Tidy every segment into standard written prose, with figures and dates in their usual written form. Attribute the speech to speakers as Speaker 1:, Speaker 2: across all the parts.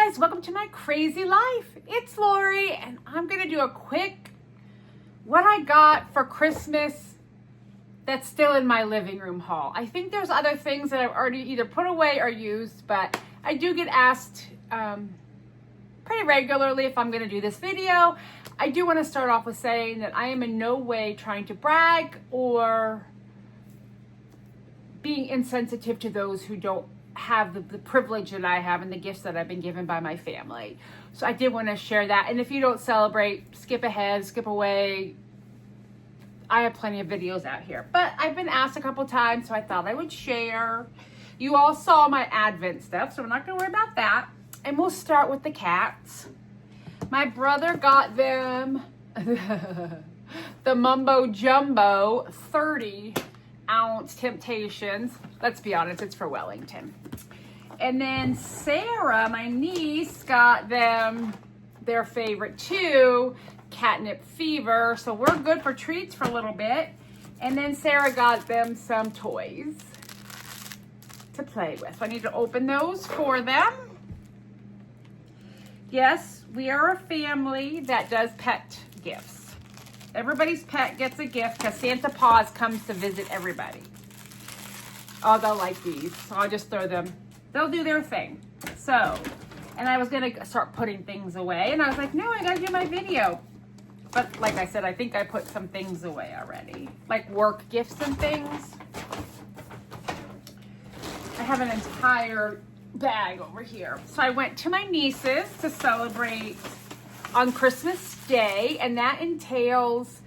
Speaker 1: guys, welcome to my crazy life. It's Lori and I'm gonna do a quick what I got for Christmas that's still in my living room haul. I think there's other things that I've already either put away or used, but I do get asked pretty regularly if I'm gonna do this video. I do want to start off with saying that I am in no way trying to brag or being insensitive to those who don't have the privilege that I have and the gifts that I've been given by my family. So I did want to share that. And if you don't celebrate, skip ahead, skip away. I have plenty of videos out here. But I've been asked a couple times, so I thought I would share. You all saw my Advent stuff, so I'm not going to worry about that. And we'll start with the cats. My brother got them the Mumbo Jumbo 30-ounce Temptations. Let's be honest, it's for Wellington. And then Sarah, my niece, got them their favorite too, Catnip Fever. So we're good for treats for a little bit. And then Sarah got them some toys to play with. So I need to open those for them. Yes, we are a family that does pet gifts. Everybody's pet gets a gift because Santa Paws comes to visit everybody. Oh, they'll like these. So I'll just throw them. They'll do their thing. So, and I was going to start putting things away. And I was like, no, I got to do my video. But like I said, I think I put some things away already. Like work gifts and things. I have an entire bag over here. So I went to my niece's to celebrate on Christmas Day. And that entails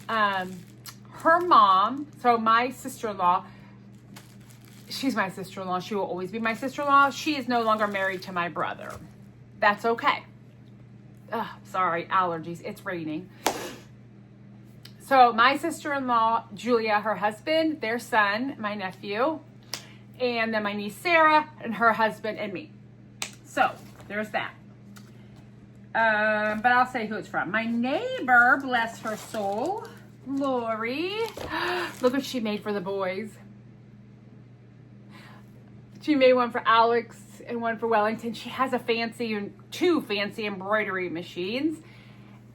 Speaker 1: her mom. So my sister-in-law. She's my sister-in-law. She will always be my sister-in-law. She is no longer married to my brother. That's okay. Ugh, sorry, allergies. It's raining. So my sister-in-law, Julia, her husband, their son, my nephew, and then my niece, Sarah, and her husband and me. So there's that. But I'll say who it's from. My neighbor, bless her soul, Lori. Look what she made for the boys. She made one for Alex and one for Wellington. She has two fancy embroidery machines,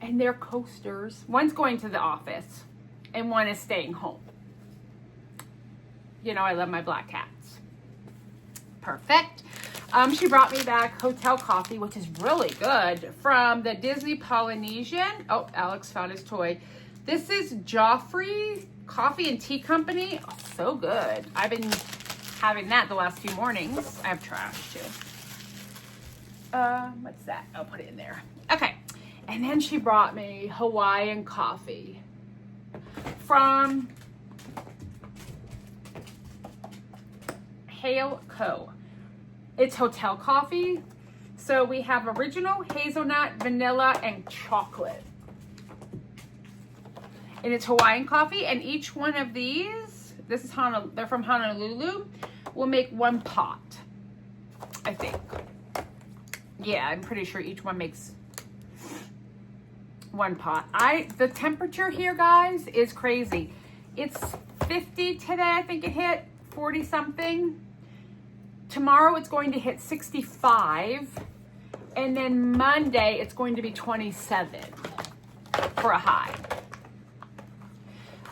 Speaker 1: and they're coasters. One's going to the office, and one is staying home. You know, I love my black cats. Perfect. She brought me back hotel coffee, which is really good, from the Disney Polynesian. Oh, Alex found his toy. This is Joffrey Coffee and Tea Company. Oh, so good. I've been having that the last few mornings. I have trash too. What's that? I'll put it in there. Okay. And then she brought me Hawaiian coffee from Hale Co. It's hotel coffee. So we have original, hazelnut, vanilla, and chocolate. And it's Hawaiian coffee. And each one of these, this is they're from Honolulu, will make one pot, I think. Yeah, I'm pretty sure each one makes one pot. The temperature here, guys, is crazy. It's 50 today, I think it hit 40 something. Tomorrow it's going to hit 65. And then Monday it's going to be 27 for a high.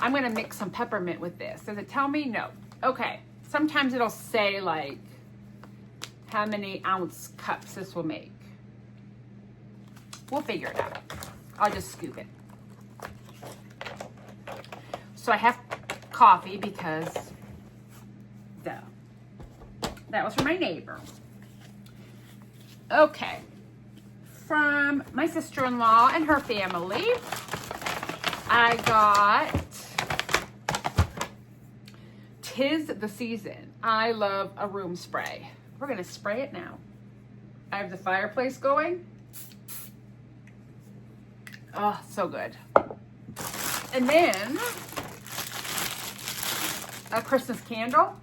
Speaker 1: I'm gonna mix some peppermint with this. Does it tell me? No. Okay. Sometimes it'll say like how many ounce cups this will make. We'll figure it out. I'll just scoop it. So I have coffee because duh. That was from my neighbor. Okay. From my sister-in-law and her family, I got 'Tis the Season. I love a room spray. We're gonna spray it now. I have the fireplace going. Oh, so good. And then a Christmas candle,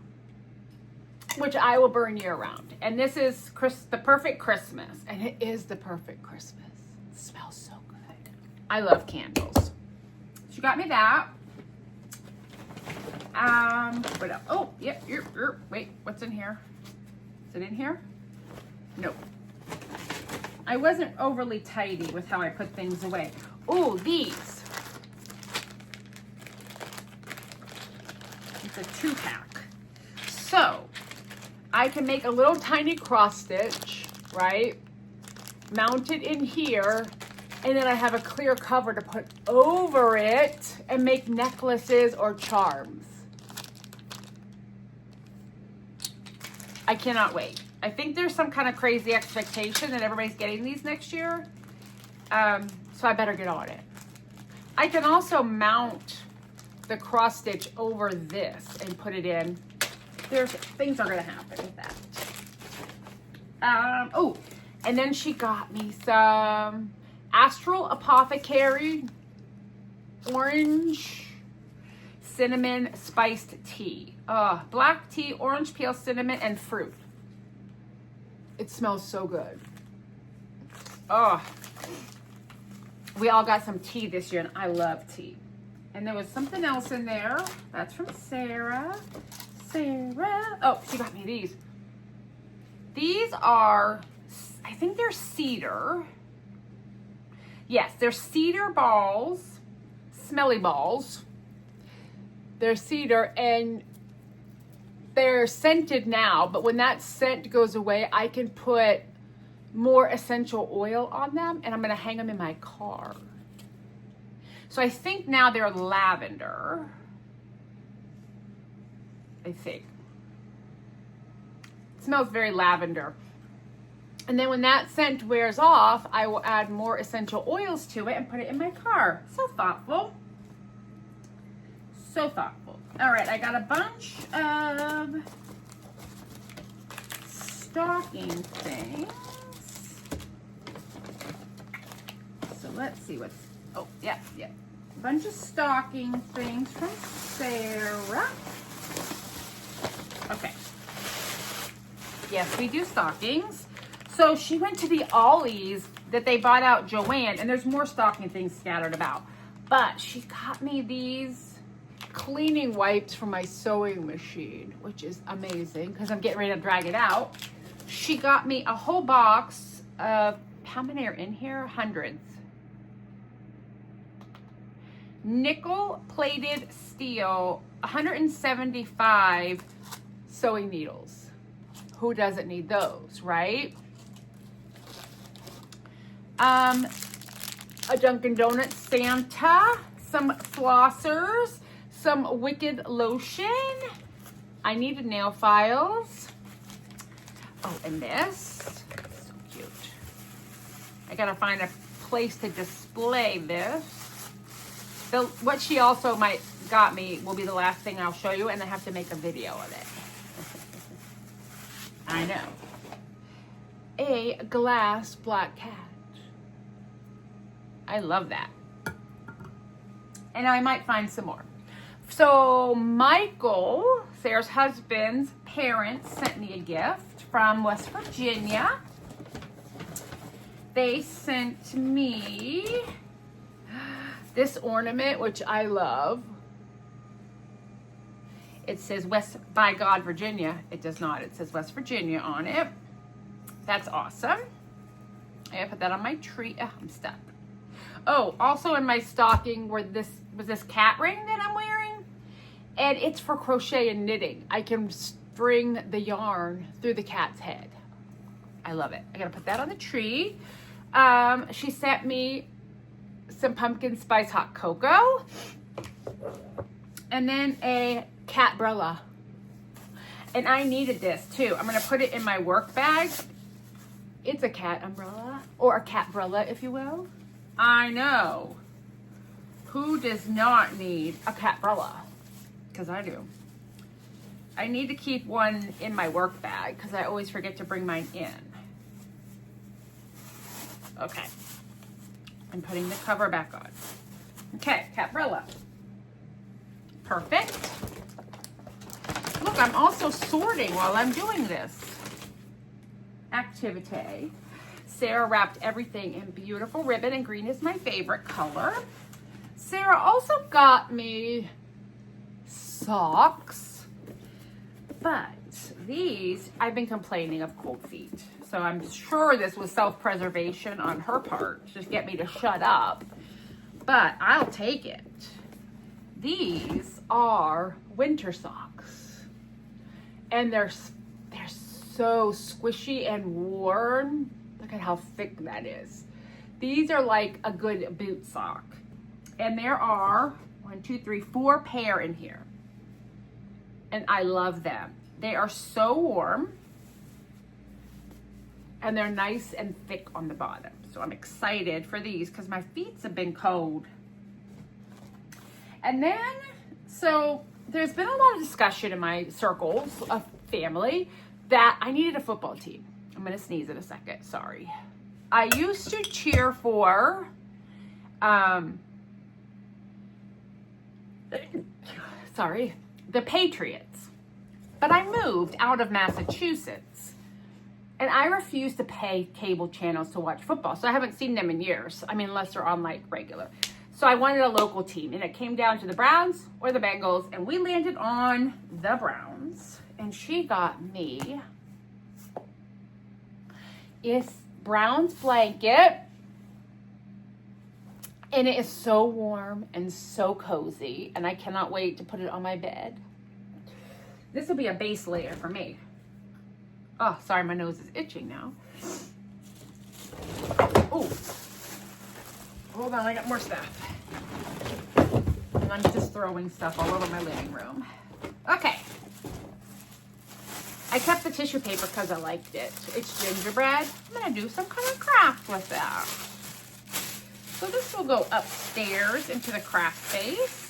Speaker 1: which I will burn year round. And this is the perfect Christmas. And it is the perfect Christmas. It smells so good. I love candles. She got me that. What else? Oh, yep. Wait, what's in here? Is it in here? Nope. I wasn't overly tidy with how I put things away. Oh, these. It's a 2-pack. So I can make a little tiny cross stitch, right? Mount it in here, and then I have a clear cover to put over it and make necklaces or charms. I cannot wait. I think there's some kind of crazy expectation that everybody's getting these next year. So I better get on it. I can also mount the cross stitch over this and put it in. Things are gonna happen with that. Oh, and then she got me some Astral Apothecary orange cinnamon spiced tea. Black tea, orange peel, cinnamon, and fruit. It smells so good. We all got some tea this year, and I love tea. And there was something else in there. That's from Sarah. Oh, she got me these. These are, I think they're cedar. Yes, they're cedar balls, smelly balls. They're cedar, and they're scented now, but when that scent goes away, I can put more essential oil on them, and I'm gonna hang them in my car. So I think now they're lavender. I think. It smells very lavender. And then when that scent wears off, I will add more essential oils to it and put it in my car. So thoughtful. So thoughtful. All right, I got a bunch of stocking things. So let's see what's, oh, yeah. A bunch of stocking things from Sarah. Okay. Yes, we do stockings. So she went to the Ollie's that they bought out Joanne, and there's more stocking things scattered about. But she got me these cleaning wipes for my sewing machine, which is amazing because I'm getting ready to drag it out. She got me a whole box of, how many are in here? Hundreds. Nickel plated steel, 175 sewing needles. Who doesn't need those, right? A Dunkin' Donuts Santa, some flossers, some Wicked lotion. I needed nail files. Oh, and this, so cute. I gotta find a place to display this. What she also got me will be the last thing I'll show you, and I have to make a video of it. I know. A glass black cat. I love that. And I might find some more. So Michael, Sarah's husband's parents, sent me a gift from West Virginia. They sent me this ornament, which I love. It says West by God, Virginia. It does not. It says West Virginia on it. That's awesome. I gotta put that on my tree. Oh, I'm stuck. Oh, also in my stocking was this cat ring that I'm wearing. And it's for crochet and knitting. I can string the yarn through the cat's head. I love it. I gotta put that on the tree. She sent me some pumpkin spice hot cocoa. And then a cat umbrella. And I needed this too. I'm gonna put it in my work bag. It's a cat umbrella, or a cat umbrella, if you will. I know. Who does not need a cat umbrella? Because I do. I need to keep one in my work bag because I always forget to bring mine in. Okay. I'm putting the cover back on. Okay, cat umbrella. Perfect. Look, I'm also sorting while I'm doing this activity. Sarah wrapped everything in beautiful ribbon, and green is my favorite color. Sarah also got me socks, but these, I've been complaining of cold feet. So I'm sure this was self-preservation on her part, just get me to shut up. But I'll take it. These are winter socks. And they're so squishy and warm. Look at how thick that is. These are like a good boot sock. And there are 1, 2, 3, 4 pair in here. And I love them. They are so warm. And they're nice and thick on the bottom. So I'm excited for these because my feet have been cold. And then, so there's been a lot of discussion in my circles of family that I needed a football team. I'm going to sneeze in a second. Sorry. I used to cheer for, the Patriots. But I moved out of Massachusetts. And I refuse to pay cable channels to watch football. So I haven't seen them in years. I mean, unless they're on like regular. So I wanted a local team. And it came down to the Browns or the Bengals. And we landed on the Browns. And she got me this Browns blanket. And it is so warm and so cozy. And I cannot wait to put it on my bed. This will be a base layer for me. Oh, sorry, my nose is itching now. Oh, hold on, I got more stuff. And I'm just throwing stuff all over my living room. Okay. I kept the tissue paper because I liked it. It's gingerbread. I'm going to do some kind of craft with that. So this will go upstairs into the craft space.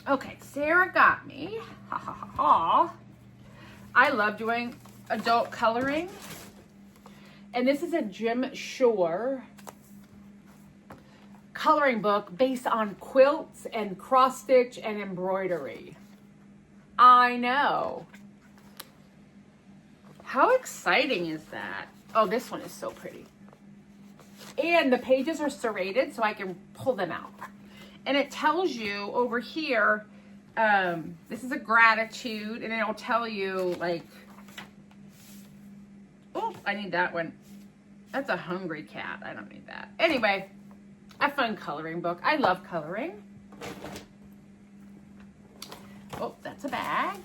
Speaker 1: Okay, Sarah got me, ha ha ha ha. I love doing adult coloring. And this is a Jim Shore coloring book based on quilts and cross stitch and embroidery. I know. How exciting is that? Oh, this one is so pretty. And the pages are serrated so I can pull them out. And it tells you over here, this is a gratitude, and it'll tell you like, oh, I need that one. That's a hungry cat. I don't need that. Anyway, a fun coloring book. I love coloring. Oh, that's a bag.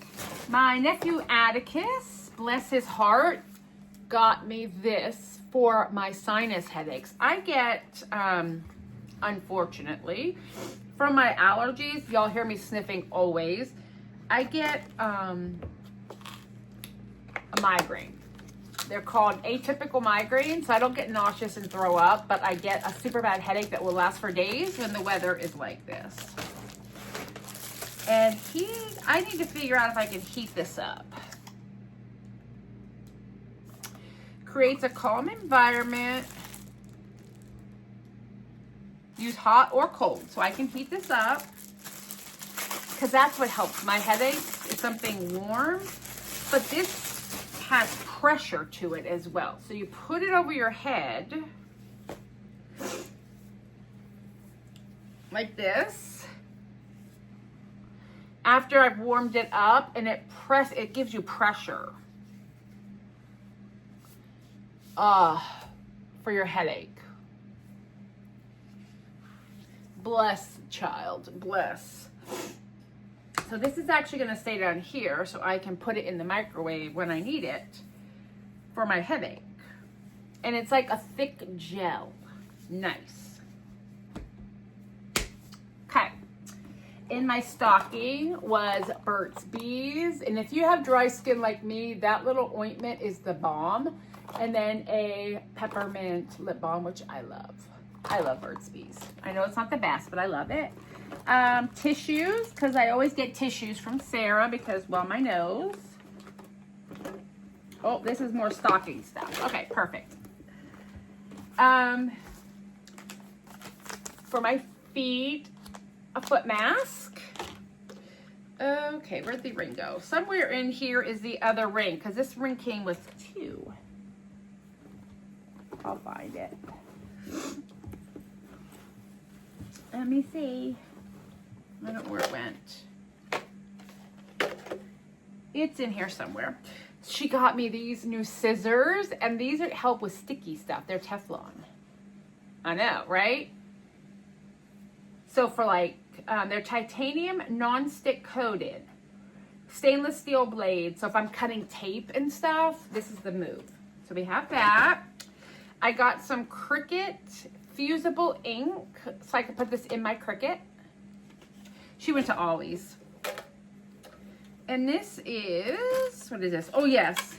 Speaker 1: My nephew Atticus, bless his heart, got me this for my sinus headaches. I get, unfortunately, from my allergies, y'all hear me sniffing always, I get a migraine. They're called atypical migraines, so I don't get nauseous and throw up, but I get a super bad headache that will last for days when the weather is like this. And I need to figure out if I can heat this up. Creates a calm environment. Use hot or cold, so I can heat this up because that's what helps my headaches is something warm. But this has pressure to it as well. So you put it over your head like this. After I've warmed it up, and it gives you pressure. For your headache. Bless, child, bless. So this is actually going to stay down here so I can put it in the microwave when I need it for my headache. And it's like a thick gel. Nice. Okay. In my stocking was Burt's Bees. And if you have dry skin like me, that little ointment is the bomb. And then a peppermint lip balm, which I love. I love Burt's Bees. I know it's not the best, but I love it. Tissues, because I always get tissues from Sarah because, well, my nose. Oh, this is more stocking stuff. Okay, perfect. For my feet, a foot mask. Okay, where'd the ring go? Somewhere in here is the other ring because this ring came with 2. I'll find it. Let me see. I don't know where it went. It's in here somewhere. She got me these new scissors, and these help with sticky stuff. They're Teflon. I know, right? So for like, they're titanium non-stick coated, stainless steel blades. So if I'm cutting tape and stuff, this is the move. So we have that. I got some Cricut fusible ink, so I could put this in my Cricut. She went to Ollie's. And this is, what is this? Oh, yes.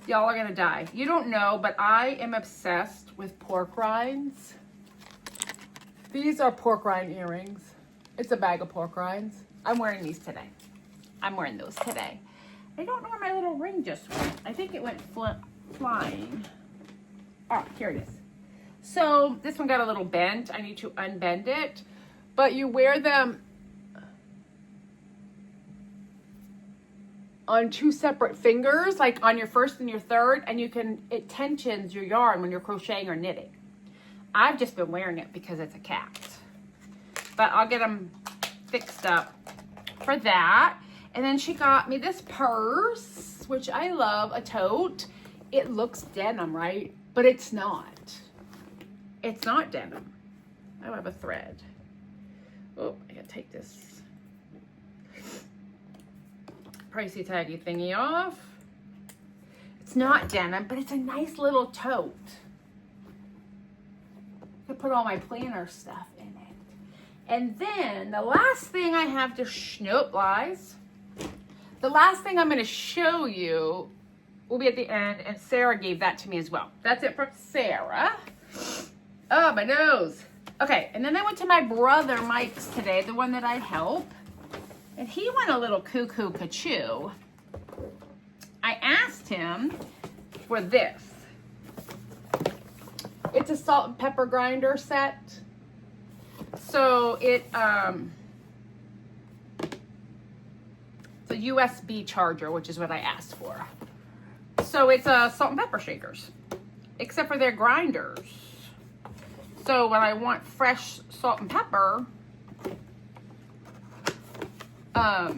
Speaker 1: Y'all are gonna die. You don't know, but I am obsessed with pork rinds. These are pork rind earrings. It's a bag of pork rinds. I'm wearing these today. I'm wearing those today. I don't know where my little ring just went. I think it went flying. Oh, here it is. So this one got a little bent. I need to unbend it. But you wear them on two separate fingers, like on your first and your third, and it tensions your yarn when you're crocheting or knitting. I've just been wearing it because it's a cat. But I'll get them fixed up for that. And then she got me this purse, which I love, a tote. It looks denim, right? But it's not. It's not denim. I have a thread. Oh, I gotta take this pricey taggy thingy off. It's not denim, but it's a nice little tote. I could put all my planner stuff in it. And then the last thing I have to, nope, lies. The last thing I'm gonna show you will be at the end, and Sarah gave that to me as well. That's it from Sarah. Oh, my nose. Okay, and then I went to my brother Mike's today, the one that I help. And he went a little cuckoo. I asked him for this. It's a salt and pepper grinder set. So it's a USB charger, which is what I asked for. So it's salt and pepper shakers, except for their grinders. So when I want fresh salt and pepper, I'll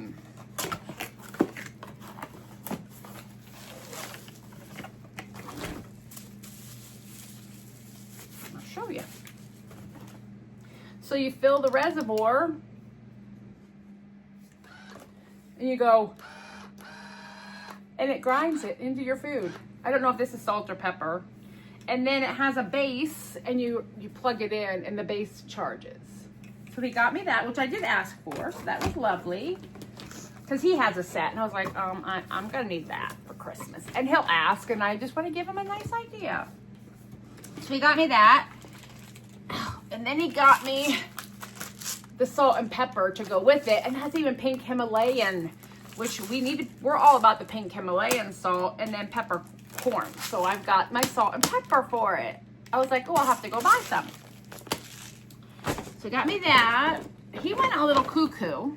Speaker 1: show you. So you fill the reservoir and you go, and it grinds it into your food. I don't know if this is salt or pepper. And then it has a base, and you plug it in, and the base charges. So he got me that, which I did ask for, so that was lovely. Because he has a set, and I was like, I'm gonna need that for Christmas. And he'll ask, and I just want to give him a nice idea. So he got me that. And then he got me the salt and pepper to go with it, and it has even pink Himalayan, which we need. We're all about the pink Himalayan salt, and then peppercorn. So I've got my salt and pepper for it. I was like, oh, I'll have to go buy some. So he got me that. He went a little cuckoo.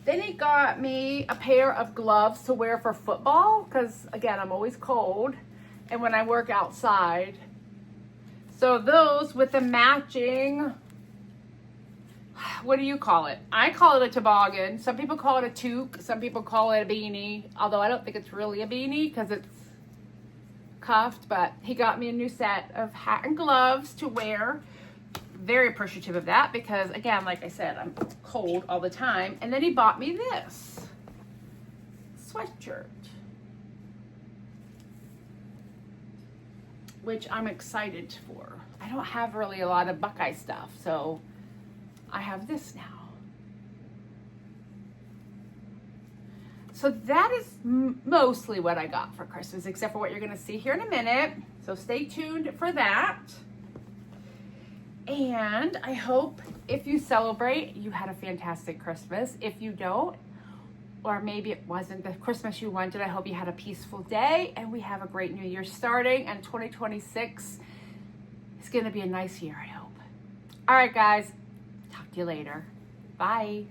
Speaker 1: Then he got me a pair of gloves to wear for football, because again, I'm always cold, and when I work outside. So those with the matching, what do you call it? I call it a toboggan. Some people call it a toque. Some people call it a beanie. Although I don't think it's really a beanie because it's cuffed. But he got me a new set of hat and gloves to wear. Very appreciative of that because, again, like I said, I'm cold all the time. And then he bought me this sweatshirt, which I'm excited for. I don't have really a lot of Buckeye stuff, so I have this now. So that is mostly what I got for Christmas, except for what you're gonna see here in a minute. So stay tuned for that. And I hope if you celebrate, you had a fantastic Christmas. If you don't, or maybe it wasn't the Christmas you wanted, I hope you had a peaceful day and we have a great new year starting, and 2026 is gonna be a nice year, I hope. All right, guys. Talk to you later. Bye.